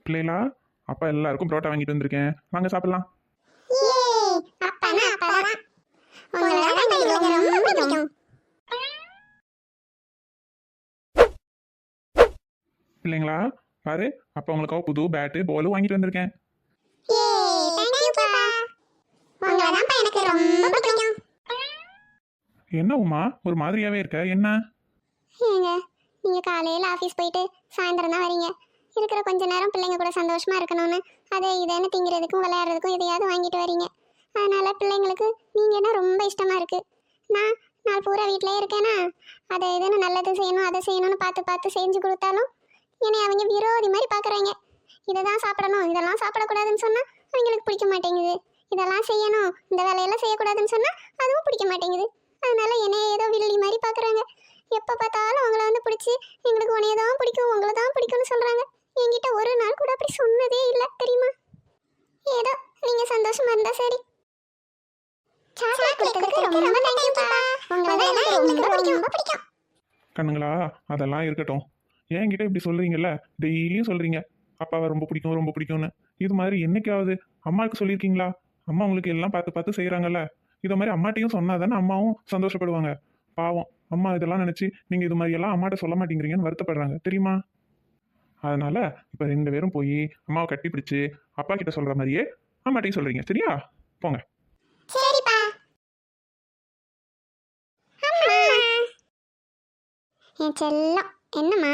பிள்ளைகளா, அப்பா எல்லாருக்கும் புரோட்டா வாங்கிட்டு வந்திருக்கேன், வாங்க சாப்பிடலாம். பிள்ளைங்களா, பாரு, அப்பா உங்களுக்காக புது பேட்டு பாலும் வாங்கிட்டு வந்திருக்கேன். என்ன உமா, ஒரு மாதிரியாவே இருக்க, என்ன? ஏங்க, நீங்க காலையில ஆபீஸ் போயிட்டு சாயந்தரம் தான் வரீங்க. இருக்கிற கொஞ்ச நேரம் பிள்ளைங்க கூட சந்தோஷமா இருக்கணும்னு அதை இதன்னு திங்கிறதுக்கும் விளையாடுறதுக்கும் எதையாவது வாங்கிட்டு வரீங்க. அதனால பிள்ளைங்களுக்கு நீங்கன்னா ரொம்ப இஷ்டமா இருக்கு. நான் நாள் பூரா வீட்டிலே இருக்கேனா, அதை இதுன்னு நல்லது செய்யணும் அதை செய்யணும்னு பார்த்து பார்த்து செஞ்சு கொடுத்தாலும் என்னை அவங்க விரோதி மாதிரி பார்க்குறாங்க. இதை தான் சாப்பிடணும் இதெல்லாம் சாப்பிடக்கூடாதுன்னு சொன்னால் அவங்களுக்கு பிடிக்க மாட்டேங்குது. இதெல்லாம் செய்யணும் இந்த வேலையெல்லாம் செய்யக்கூடாதுன்னு சொன்னால் அதுவும் பிடிக்க மாட்டேங்குது. அதனால என்னைய ஏதோ வில்லி மாதிரி பார்க்குறாங்க. எப்போ பார்த்தாலும் அவங்கள வந்து பிடிச்சி எங்களுக்கு உனைய தான் பிடிக்கும் உங்களை தான் பிடிக்கும்னு சொல்கிறாங்க. என்கிட்ட ஒரு நாள் கூட அப்படி சொன்னதே இல்லை தெரியுமா? ஏதோ நீங்கள் சந்தோஷமா இருந்தா சரி. கண்ணுங்களா, அதெல்லாம் இருக்கட்டும். என்கிட்ட இப்படி சொல்றீங்கல்ல, டெய்லியும் சொல்றீங்க அப்பாவை ரொம்ப பிடிக்கும் ரொம்ப பிடிக்கும்னு. இது மாதிரி என்னைக்காவது அம்மாவுக்கு சொல்லியிருக்கீங்களா? அம்மா உங்களுக்கு எல்லாம் பார்த்து பார்த்து செய்கிறாங்கல்ல, இதை மாதிரி அம்மாட்டையும் சொன்னா தானே அம்மாவும் சந்தோஷப்படுவாங்க. பாவம், அம்மா இதெல்லாம் நினச்சி நீங்கள் இது மாதிரி எல்லாம் அம்மாட்ட சொல்ல மாட்டேங்கிறீங்கன்னு வருத்தப்படுறாங்க தெரியுமா? அதனால இப்போ 2 பேரும் போய் அம்மாவை கட்டி பிடிச்சி அப்பா கிட்ட சொல்கிற மாதிரியே அம்மாட்டையும் சொல்கிறீங்க, சரியா? போங்க. என் செல்லம், என்னம்மா